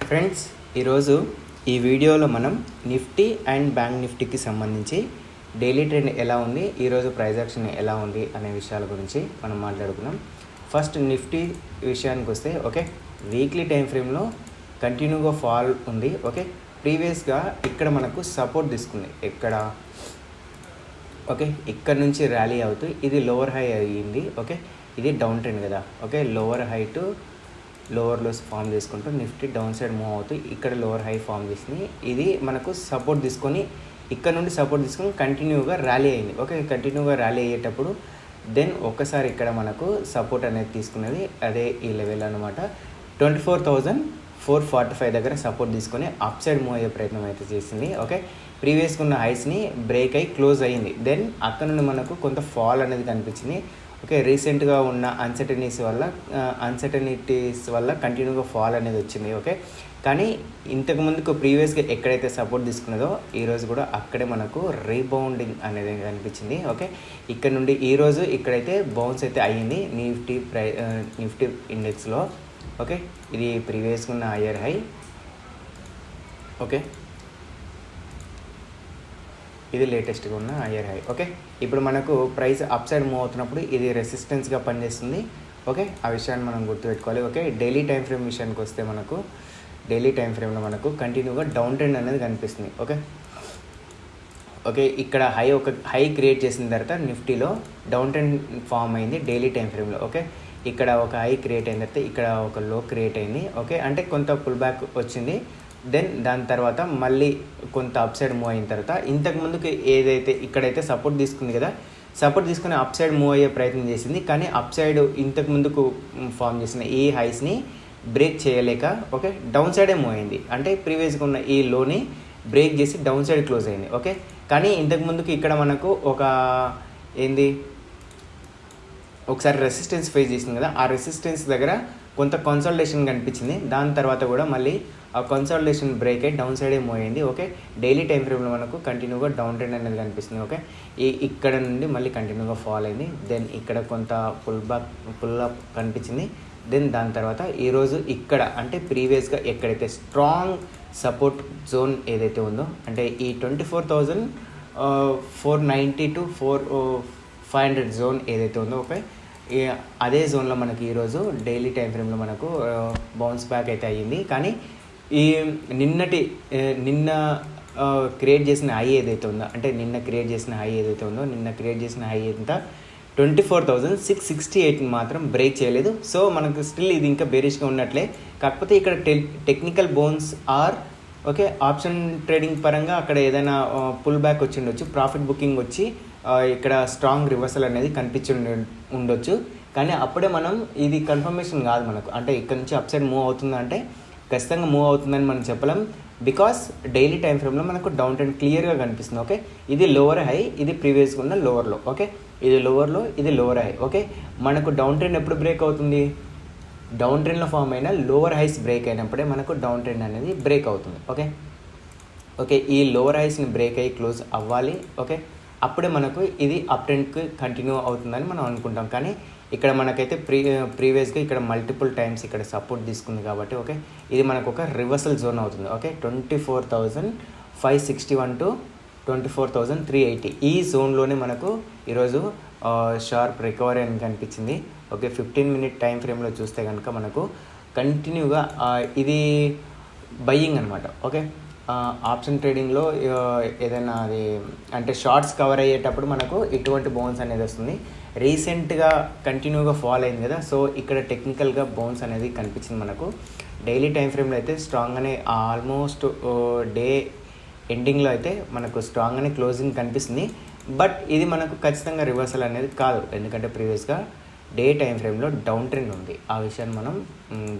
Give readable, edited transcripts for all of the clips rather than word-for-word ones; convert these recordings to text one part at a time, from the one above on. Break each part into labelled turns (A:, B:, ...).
A: Friends, ఈరోజు ఈ వీడియోలో మనం నిఫ్టీ అండ్ బ్యాంక్ నిఫ్టీకి సంబంధించి డైలీ ట్రెండ్ ఎలా ఉంది, ఈరోజు ప్రైస్ యాక్షన్ ఎలా ఉంది అనే విషయాల గురించి మనం మాట్లాడుకున్నాం. ఫస్ట్ నిఫ్టీ విషయానికి వస్తే వీక్లీ టైం ఫ్రేమ్లో కంటిన్యూగా ఫాల్ ఉంది. ప్రీవియస్గా ఇక్కడ మనకు సపోర్ట్ తీసుకుంది. ఇక్కడ నుంచి ర్యాలీ అవుతూ ఇది లోవర్ హై అయ్యింది. ఇది డౌన్ ట్రెండ్ కదా. Lower high to lower lows form చేసుకుంటూ నిఫ్టీ డౌన్ సైడ్ మూవ్ అవుతూ ఇక్కడ లోవర్ హై ఫామ్ చేసింది. ఇది మనకు సపోర్ట్ తీసుకొని ఇక్కడ నుండి సపోర్ట్ తీసుకొని కంటిన్యూగా ర్యాలీ అయింది. కంటిన్యూగా ర్యాలీ అయ్యేటప్పుడు దెన్ ఒక్కసారి ఇక్కడ మనకు సపోర్ట్ అనేది తీసుకున్నది. అదే ఈ లెవెల్ అనమాట. 24,445 దగ్గర సపోర్ట్ తీసుకొని అప్ సైడ్ మూవ్ అయ్యే ప్రయత్నం అయితే చేసింది. ప్రీవియస్గా ఉన్న హైస్ని బ్రేక్ అయ్యి క్లోజ్ అయ్యింది. దెన్ అక్కడ నుండి మనకు కొంత ఫాల్ అనేది కనిపించింది. రీసెంట్గా ఉన్న అన్సర్టనిటీస్ వల్ల కంటిన్యూగా ఫాల్ అనేది వచ్చింది. కానీ ఇంతకుముందుకు ప్రీవియస్గా ఎక్కడైతే సపోర్ట్ తీసుకున్నదో ఈరోజు కూడా అక్కడే మనకు రీబౌండింగ్ అనేది కనిపించింది. ఇక్కడ నుండి ఈరోజు ఇక్కడైతే బౌన్స్ అయితే అయ్యింది నిఫ్టీ ఇండెక్స్లో. ఇది ప్రీవియస్గా ఉన్న హయ్యర్ హై. ఇది లేటెస్ట్గా ఉన్న హయ్యర్ హై. ఇప్పుడు మనకు ప్రైస్ అప్ సైడ్ మూవ్ అవుతున్నప్పుడు ఇది రెసిస్టెన్స్గా పనిచేస్తుంది. ఆ విషయాన్ని మనం గుర్తుపెట్టుకోవాలి. డైలీ టైం ఫ్రేమ్ విషయానికి వస్తే మనకు డైలీ టైం ఫ్రేమ్లో మనకు కంటిన్యూగా డౌన్ ట్రెండ్ అనేది కనిపిస్తుంది. ఇక్కడ హై క్రియేట్ చేసిన తర్వాత నిఫ్టీలో డౌన్ ట్రెండ్ ఫామ్ అయింది డైలీ టైం ఫ్రేమ్లో. ఇక్కడ ఒక హై క్రియేట్ అయిన తర్వాత ఇక్కడ ఒక లో క్రియేట్ అయింది. అంటే కొంత పుల్ బ్యాక్ వచ్చింది. దెన్ దాని తర్వాత మళ్ళీ కొంత అప్ సైడ్ మూవ్ అయిన తర్వాత ఇంతకు ముందుకు ఏదైతే ఇక్కడైతే సపోర్ట్ తీసుకుంది కదా, సపోర్ట్ తీసుకుని అప్ సైడ్ మూవ్ అయ్యే ప్రయత్నం చేసింది. కానీ అప్ సైడ్ ఇంతకు ముందుకు ఫామ్ చేసిన ఈ హైస్ని బ్రేక్ చేయలేక డౌన్ సైడే మూవ్ అయింది. అంటే ప్రీవియస్గా ఉన్న ఈ లోని బ్రేక్ చేసి డౌన్ సైడ్ క్లోజ్ అయింది. కానీ ఇంతకు ముందుకు ఇక్కడ మనకు ఒకసారి రెసిస్టెన్స్ ఫేస్ చేసింది కదా, ఆ రెసిస్టెన్స్ దగ్గర కొంత కన్సల్టేషన్ కనిపించింది. దాని తర్వాత కూడా మళ్ళీ ఆ కన్సల్టేషన్ బ్రేక్ అయ్యి డౌన్ సైడే మూవ్ అయింది. డైలీ టైం ఫ్రేమ్లో మనకు కంటిన్యూగా డౌన్ ట్రెండ్ అనేది కనిపిస్తుంది. ఇక్కడ నుండి మళ్ళీ కంటిన్యూగా ఫాల్ అయింది. దెన్ ఇక్కడ కొంత పుల్ అప్ కనిపించింది. దెన్ దాని తర్వాత ఈరోజు ఇక్కడ అంటే ప్రీవియస్గా ఎక్కడైతే స్ట్రాంగ్ సపోర్ట్ జోన్ ఏదైతే ఉందో, అంటే ఈ 24,490 to 500 జోన్ ఏదైతే ఉందో అదే జోన్లో మనకి ఈరోజు డైలీ టైం ఫ్రేమ్లో మనకు బౌన్స్ బ్యాక్ అయితే అయ్యింది. కానీ ఈ నిన్న క్రియేట్ చేసిన హై ఏదైతే ఉందో, అంటే నిన్న క్రియేట్ చేసిన హై ఎంత 24,668 మాత్రం బ్రేక్ చేయలేదు. సో మనకు స్టిల్ ఇది ఇంకా బేరిష్గా ఉన్నట్లే. కాకపోతే ఇక్కడ technical bounce or option trading పరంగా అక్కడ ఏదైనా పుల్ బ్యాక్ వచ్చి ఉండొచ్చు, ప్రాఫిట్ బుకింగ్ వచ్చి ఇక్కడ స్ట్రాంగ్ రివర్సల్ అనేది కనిపించి ఉండొచ్చు. కానీ అప్పుడే మనం ఇది కన్ఫర్మేషన్ కాదు మనకు. అంటే ఇక్కడ నుంచి అప్ సైడ్ మూవ్ అవుతుందా అంటే ఖచ్చితంగా మూవ్ అవుతుందని మనం చెప్పలేం. బికాస్ డైలీ టైం ఫ్రేమ్లో మనకు డౌన్ ట్రెండ్ క్లియర్గా కనిపిస్తుంది. ఇది లోవర్ హై, ఇది ప్రీవియస్గా ఉన్న లోవర్లో. ఇది లోవర్లో, ఇది లోవర్ హై. మనకు డౌన్ ట్రెండ్ ఎప్పుడు బ్రేక్ అవుతుంది? డౌన్ ట్రెండ్లో ఫామ్ అయిన లోవర్ హైస్ బ్రేక్ అయినప్పుడే మనకు డౌన్ ట్రెండ్ అనేది బ్రేక్ అవుతుంది. ఈ లోవర్ హైస్ని బ్రేక్ అయ్యి క్లోజ్ అవ్వాలి. అప్పుడే మనకు ఇది అప్ ట్రెండ్కి కంటిన్యూ అవుతుందని మనం అనుకుంటాం. కానీ ఇక్కడ మనకైతే ప్రీవియస్గా ఇక్కడ మల్టిపుల్ టైమ్స్ ఇక్కడ సపోర్ట్ తీసుకుంది కాబట్టి ఇది మనకు ఒక రివర్సల్ జోన్ అవుతుంది. 24,561 to 24,380 ఈ జోన్లోనే మనకు ఈరోజు షార్ప్ రికవరీ అని కనిపించింది. 15 minute టైం ఫ్రేమ్లో చూస్తే కనుక మనకు కంటిన్యూగా ఇది బయ్యింగ్ అనమాట. ఆప్షన్ ట్రేడింగ్లో ఏదైనా అది అంటే షార్ట్స్ కవర్ అయ్యేటప్పుడు మనకు ఇటువంటి బౌన్స్ అనేది వస్తుంది. రీసెంట్గా కంటిన్యూగా ఫాల్ అయింది కదా, సో ఇక్కడ టెక్నికల్గా బౌన్స్ అనేది కనిపించింది మనకు. డైలీ టైం ఫ్రేమ్లో అయితే స్ట్రాంగ్గానే ఆల్మోస్ట్ డే ఎండింగ్లో అయితే మనకు స్ట్రాంగ్గానే క్లోజింగ్ కనిపిస్తుంది. బట్ ఇది మనకు ఖచ్చితంగా రివర్సల్ అనేది కాదు, ఎందుకంటే ప్రీవియస్గా డే టైం ఫ్రేమ్లో డౌన్ ట్రెండ్ ఉంది. ఆ విషయాన్ని మనం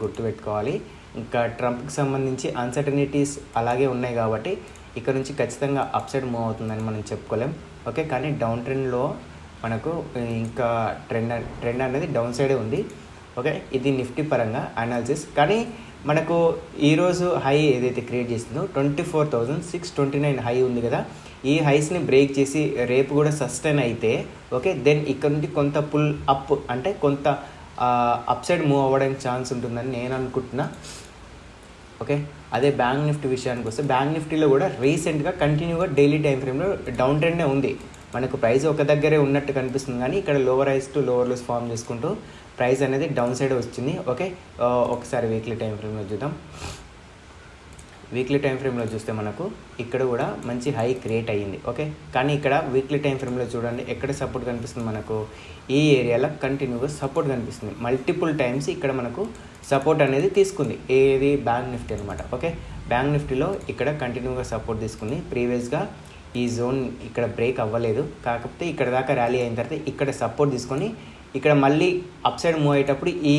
A: గుర్తుపెట్టుకోవాలి. ఇంకా ట్రంప్కి సంబంధించి అన్సర్టనిటీస్ అలాగే ఉన్నాయి కాబట్టి ఇక్కడ నుంచి ఖచ్చితంగా అప్ సైడ్ మూవ్ అవుతుందని మనం చెప్పుకోలేం. కానీ డౌన్ ట్రెండ్లో మనకు ఇంకా ట్రెండ్ అనేది డౌన్ సైడే ఉంది. ఇది నిఫ్టీ పరంగా అనాలిసిస్. కానీ మనకు ఈరోజు హై ఏదైతే క్రియేట్ చేసిందో 24,629 హై ఉంది కదా, ఈ హైస్ని బ్రేక్ చేసి రేపు కూడా సస్టైన్ అయితే దెన్ ఇక్కడ నుండి కొంత పుల్ అప్ అంటే కొంత అప్ సైడ్ మూవ్ అవ్వడానికి ఛాన్స్ ఉంటుందని నేను అనుకుంటున్నా. ఓకే. అదే బ్యాంక్ నిఫ్టీ విషయానికి వస్తే బ్యాంక్ నిఫ్టీలో కూడా రీసెంట్గా కంటిన్యూగా డైలీ టైం ఫ్రేమ్లో డౌన్ ట్రెండే ఉంది. మనకు ప్రైస్ ఒక దగ్గరే ఉన్నట్టు కనిపిస్తుంది, కానీ ఇక్కడ lower highs to lower lows form చేసుకుంటూ ప్రైస్ అనేది డౌన్ సైడ్ వచ్చింది. ఓకే, ఒకసారి వీక్లీ టైం ఫ్రేమ్లో చూద్దాం. వీక్లీ టైం ఫ్రేమ్లో చూస్తే మనకు ఇక్కడ కూడా మంచి హై క్రియేట్ అయ్యింది. ఓకే, కానీ ఇక్కడ వీక్లీ టైం ఫ్రేమ్లో చూడండి ఎక్కడ సపోర్ట్ కనిపిస్తుంది, మనకు ఈ ఏరియాలో కంటిన్యూగా సపోర్ట్ కనిపిస్తుంది. మల్టిపుల్ టైమ్స్ ఇక్కడ మనకు సపోర్ట్ అనేది తీసుకుంది. ఏది బ్యాంక్ నిఫ్టీ అనమాట. ఓకే, బ్యాంక్ నిఫ్టీలో ఇక్కడ కంటిన్యూగా సపోర్ట్ తీసుకుంది. ప్రీవియస్గా ఈ జోన్ ఇక్కడ బ్రేక్ అవ్వలేదు, కాకపోతే ఇక్కడ దాకా ర్యాలీ అయిన తర్వాత ఇక్కడ సపోర్ట్ తీసుకొని ఇక్కడ మళ్ళీ అప్ సైడ్ మూవ్ అయ్యేటప్పుడు ఈ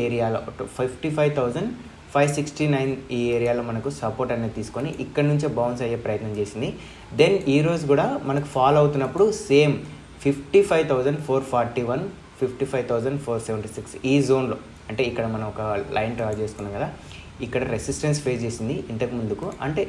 A: ఏరియాలో 55,569 ఈ ఏరియాలో మనకు సపోర్ట్ అనేది తీసుకొని ఇక్కడ నుంచే బౌన్స్ అయ్యే ప్రయత్నం చేసింది. దెన్ ఈరోజు కూడా మనకు ఫాలో అవుతున్నప్పుడు సేమ్ 55,441, 55,476 ఈ జోన్లో, అంటే ఇక్కడ మనం ఒక లైన్ డ్రా చేసుకున్నాం కదా, ఇక్కడ రెసిస్టెన్స్ ఫేస్ చేసింది ఇంతకు ముందుకు. అంటే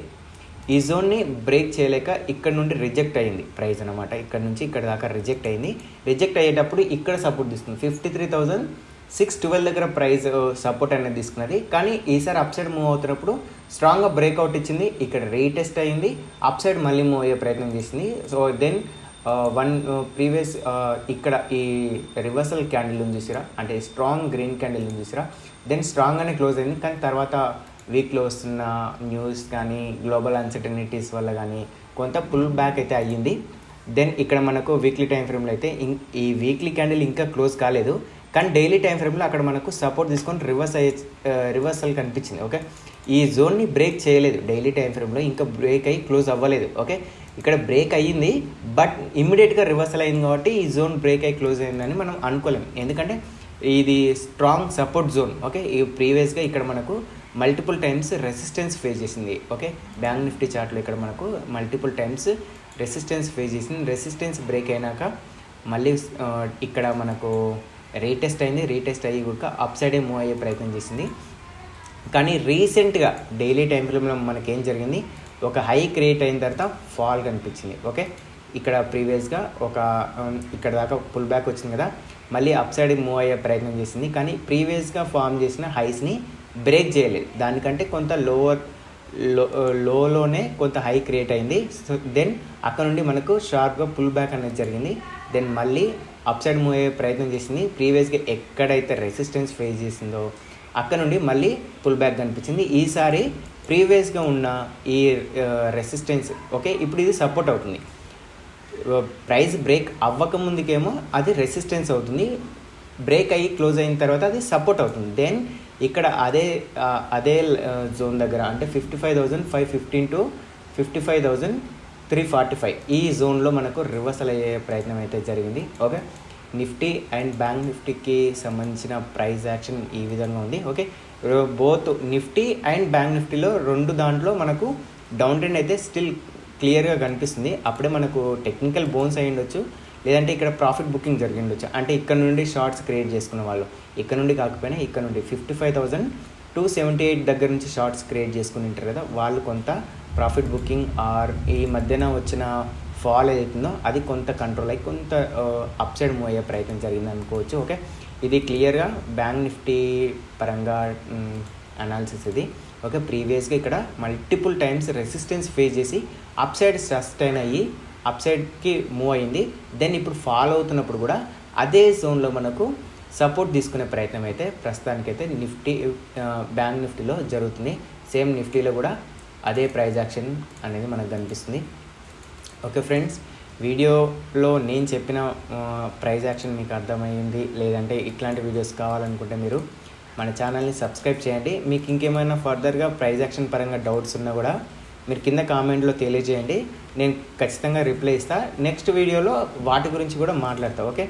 A: ఈ జోన్ని బ్రేక్ చేయలేక ఇక్కడ నుండి రిజెక్ట్ అయ్యింది ప్రైస్ అనమాట. ఇక్కడ నుంచి ఇక్కడ దాకా రిజెక్ట్ అయింది. రిజెక్ట్ అయ్యేటప్పుడు ఇక్కడ సపోర్ట్ తీసుకుంది 53,612 దగ్గర ప్రైస్ సపోర్ట్ అనేది తీసుకున్నది. కానీ ఈసారి అప్ సైడ్ మూవ్ అవుతున్నప్పుడు స్ట్రాంగ్గా బ్రేక్అవుట్ ఇచ్చింది. ఇక్కడ రీటెస్ట్ అయ్యింది, అప్ సైడ్ మళ్ళీ మూవ్ అయ్యే ప్రయత్నం చేసింది. సో దెన్ ప్రీవియస్ ఇక్కడ ఈ రివర్సల్ క్యాండిల్ ఉంది చూసిరా, అంటే స్ట్రాంగ్ గ్రీన్ క్యాండిల్ ఉంది చూసిరా, దెన్ స్ట్రాంగ్గానే క్లోజ్ అయింది. కానీ తర్వాత వీక్లో వస్తున్న న్యూస్ కానీ గ్లోబల్ అన్సర్టనిటీస్ వల్ల కానీ కొంత పుల్ బ్యాక్ అయితే అయ్యింది. దెన్ ఇక్కడ మనకు వీక్లీ టైం ఫ్రేమ్లో అయితే ఈ వీక్లీ క్యాండిల్ ఇంకా క్లోజ్ కాలేదు, కానీ డైలీ టైం ఫ్రేమ్లో అక్కడ మనకు సపోర్ట్ తీసుకొని రివర్సల్ కనిపించింది. ఓకే, ఈ జోన్ని బ్రేక్ చేయలేదు డైలీ టైం ఫ్రేమ్లో, ఇంకా బ్రేక్ అయ్యి క్లోజ్ అవ్వలేదు. ఓకే, ఇక్కడ బ్రేక్ అయ్యింది, బట్ ఇమ్మీడియట్గా రివర్సల్ అయింది కాబట్టి ఈ జోన్ బ్రేక్ అయ్యి క్లోజ్ అయిందని మనం అనుకోలేము, ఎందుకంటే ఇది స్ట్రాంగ్ సపోర్ట్ జోన్. ఓకే, ఈ ప్రీవియస్గా ఇక్కడ మనకు మల్టిపుల్ టైమ్స్ రెసిస్టెన్స్ ఫేస్ చేసింది. ఓకే, బ్యాంక్ నిఫ్టీ చార్ట్లో ఇక్కడ మనకు మల్టిపుల్ టైమ్స్ రెసిస్టెన్స్ ఫేస్ చేసింది. రెసిస్టెన్స్ బ్రేక్ అయినాక మళ్ళీ ఇక్కడ మనకు రీటెస్ట్ అయింది. రీటెస్ట్ అయ్యి కూడా అప్ సైడే మూవ్ అయ్యే ప్రయత్నం చేసింది. కానీ రీసెంట్గా డైలీ టైం ఫ్రేమ్లో మనకేం జరిగింది, ఒక హై క్రియేట్ అయిన తర్వాత ఫాల్ కనిపించింది. ఓకే, ఇక్కడ ప్రీవియస్గా ఇక్కడ దాకా పుల్ బ్యాక్ వచ్చింది కదా, మళ్ళీ అప్ సైడ్ మూవ్ అయ్యే ప్రయత్నం చేసింది. కానీ ప్రీవియస్గా ఫామ్ చేసిన హైస్ని బ్రేక్ చేయలేదు, దానికంటే కొంత లోలోనే కొంత హై క్రియేట్ అయింది. సో దెన్ అక్కడ నుండి మనకు షార్ప్గా పుల్ బ్యాక్ అనేది జరిగింది. దెన్ మళ్ళీ అప్ సైడ్ మూవ్ అయ్యే ప్రయత్నం చేసింది. ప్రీవియస్గా ఎక్కడైతే రెసిస్టెన్స్ ఫేస్ చేసిందో అక్కడ నుండి మళ్ళీ పుల్ బ్యాక్ కనిపించింది. ఈసారి ప్రీవియస్గా ఉన్న ఈ రెసిస్టెన్స్ ఓకే ఇప్పుడు ఇది సపోర్ట్ అవుతుంది. ప్రైస్ బ్రేక్ అవ్వకముందుకేమో అది రెసిస్టెన్స్ అవుతుంది, బ్రేక్ అయ్యి క్లోజ్ అయిన తర్వాత అది సపోర్ట్ అవుతుంది. దెన్ ఇక్కడ అదే జోన్ దగ్గర అంటే 55,515 to 55,345 ఈ జోన్లో మనకు రివర్సల్ అయ్యే ప్రయత్నం అయితే జరిగింది. ఓకే, నిఫ్టీ అండ్ బ్యాంక్ నిఫ్టీకి సంబంధించిన ప్రైస్ యాక్షన్ ఈ విధంగా ఉంది. Okay, both Nifty and bank నిఫ్టీలో రెండు దాంట్లో మనకు డౌన్ ట్రెండ్ అయితే స్టిల్ క్లియర్గా కనిపిస్తుంది. అప్పుడే మనకు టెక్నికల్ బోన్స్ అయ్యి ఉండొచ్చు, లేదంటే ఇక్కడ ప్రాఫిట్ బుకింగ్ జరిగి ఉండొచ్చు. అంటే ఇక్కడ నుండి షార్ట్స్ క్రియేట్ చేసుకున్న వాళ్ళు, ఇక్కడ నుండి కాకపోయినా ఇక్కడ నుండి 55,278 దగ్గర నుంచి షార్ట్స్ క్రియేట్ చేసుకుని ఉంటారు కదా, వాళ్ళు కొంత ప్రాఫిట్ బుకింగ్ ఆర్ ఈ మధ్యన వచ్చిన ఫాల్ ఏదైతుందో అది కొంత కంట్రోల్ అయ్యి కొంత అప్ సైడ్ మూవ్ అయ్యే ప్రయత్నం జరిగింది అనుకోవచ్చు. ఓకే, ఇది క్లియర్గా బ్యాంక్ నిఫ్టీ పరంగా అనాలిసిస్ ఇది. ఓకే, ప్రీవియస్గా ఇక్కడ మల్టిపుల్ టైమ్స్ రెసిస్టెన్స్ ఫేస్ చేసి అప్ సైడ్ సస్టైన్ అయ్యి అప్ సైడ్కి మూవ్ అయింది. దెన్ ఇప్పుడు ఫాలో అవుతున్నప్పుడు కూడా అదే జోన్లో మనకు సపోర్ట్ తీసుకునే ప్రయత్నం అయితే ప్రస్తుతానికైతే నిఫ్టీ బ్యాంక్ నిఫ్టీలో జరుగుతుంది. సేమ్ నిఫ్టీలో కూడా అదే ప్రైజ్ యాక్షన్ అనేది మనకు కనిపిస్తుంది. ఓకే ఫ్రెండ్స్, వీడియోలో నేను చెప్పిన ప్రైజ్ యాక్షన్ మీకు అర్థమైంది, లేదంటే ఇట్లాంటి వీడియోస్ కావాలనుకుంటే మీరు మన ఛానల్ని సబ్స్క్రైబ్ చేయండి. మీకు ఇంకేమైనా ఫర్దర్గా ప్రైజ్ యాక్షన్ పరంగా డౌట్స్ ఉన్నా కూడా మీరు కింద కామెంట్లో తెలియజేయండి, నేను ఖచ్చితంగా రిప్లై ఇస్తాను. నెక్స్ట్ వీడియోలో వాటి గురించి కూడా మాట్లాడతా. ఓకే.